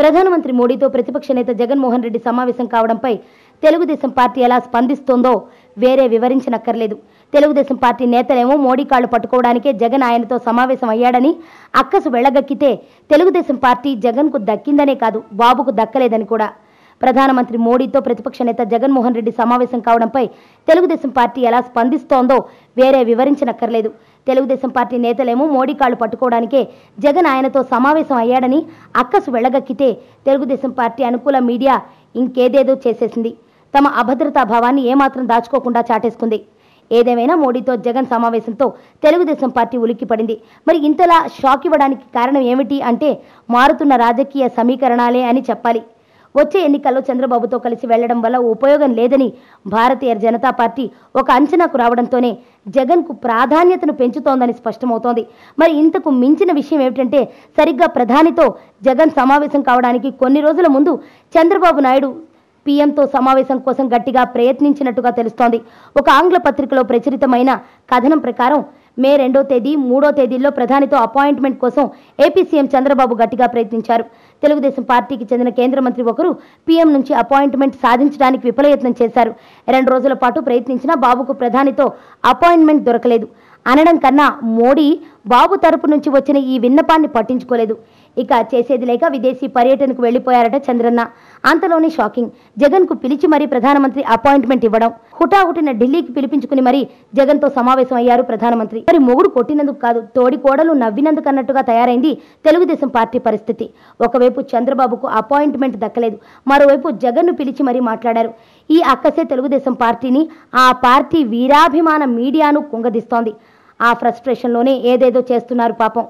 ప్రధానమంత్రి మోడీతో ప్రతిపక్ష నేత జగన్మోహన్ రెడ్డి సమావేశం కావడంపై తెలుగుదేశం పార్టీ ఎలా స్పందిస్తోందో వేరే వివరించనక్కర్లేదు. తెలుగుదేశం పార్టీ నేతలేమో మోడీ కాళ్లు పట్టుకోవడానికే జగన్ ఆయనతో సమావేశం అయ్యాడని అక్కసు వెళ్లగక్కితే తెలుగుదేశం పార్టీ జగన్కు దక్కిందనే కాదు, బాబుకు దక్కలేదని కూడా. ప్రధానమంత్రి మోడీతో ప్రతిపక్ష నేత జగన్మోహన్ రెడ్డి సమావేశం కావడంపై తెలుగుదేశం పార్టీ ఎలా స్పందిస్తోందో వేరే వివరించనక్కర్లేదు. తెలుగుదేశం పార్టీ నేతలేమో మోడీ కాళ్లు పట్టుకోవడానికే జగన్ ఆయనతో సమావేశం అయ్యాడని అక్కసు వెళ్లగక్కితే తెలుగుదేశం పార్టీ అనుకూల మీడియా ఇంకేదేదో చేసేసింది. తమ అభద్రతా భావాన్ని ఏమాత్రం దాచుకోకుండా చాటేసుకుంది. ఏదేమైనా మోడీతో జగన్ సమావేశంతో తెలుగుదేశం పార్టీ ఉలిక్కిపడింది. మరి ఇంతలా షాక్ ఇవ్వడానికి కారణం ఏమిటి అంటే మారుతున్న రాజకీయ సమీకరణాలే అని చెప్పాలి. వచ్చే ఎన్నికల్లో చంద్రబాబుతో కలిసి వెళ్లడం వల్ల ఉపయోగం లేదని భారతీయ జనతా పార్టీ ఒక అంచనాకు రావడంతోనే జగన్కు ప్రాధాన్యతను పెంచుతోందని స్పష్టమవుతోంది. మరి ఇంతకు మించిన విషయం ఏమిటంటే సరిగ్గా ప్రధానితో జగన్ సమావేశం కావడానికి కొన్ని రోజుల ముందు చంద్రబాబు నాయుడు పీఎంతో సమావేశం కోసం గట్టిగా ప్రయత్నించినట్టుగా తెలుస్తోంది. ఒక ఆంగ్ల పత్రికలో ప్రచురితమైన కథనం ప్రకారం మే 2వ తేదీ 3వ తేదీల్లో ప్రధానితో అపాయింట్మెంట్ కోసం ఏపీ సీఎం చంద్రబాబు గట్టిగా ప్రయత్నించారు. తెలుగుదేశం పార్టీకి చెందిన కేంద్ర మంత్రి ఒకరు పీఎం నుంచి అపాయింట్మెంట్ సాధించడానికి విఫలయత్నం చేశారు. 2 రోజుల పాటు ప్రయత్నించినా బాబుకు ప్రధానితో అపాయింట్మెంట్ దొరకలేదు అనడం కన్నా మోడీ బాబు తరపు నుంచి వచ్చిన ఈ విన్నపాన్ని పట్టించుకోలేదు. ఇక చేసేది లేక విదేశీ పర్యటనకు వెళ్లిపోయారట చంద్రన్న. అంతలోనే షాకింగ్, జగన్కు పిలిచి మరీ ప్రధానమంత్రి అపాయింట్మెంట్ ఇవ్వడం. హుటాహుటిన ఢిల్లీకి పిలిపించుకుని మరీ జగన్తో సమావేశం అయ్యారు ప్రధానమంత్రి. మరి మొగుడు కొట్టినందుకు కాదు, తోడి కోడలు నవ్వినందుకు అన్నట్టుగా తయారైంది తెలుగుదేశం పార్టీ పరిస్థితి. ఒకవైపు చంద్రబాబుకు అపాయింట్మెంట్ దక్కలేదు, మరోవైపు జగన్ను పిలిచి మరీ మాట్లాడారు. ఈ అక్కసే తెలుగుదేశం పార్టీని, ఆ పార్టీ వీరాభిమాన మీడియాను కుంగదీస్తోంది. ఆ ఫ్రస్ట్రేషన్లోనే ఏదేదో చేస్తున్నారు పాపం.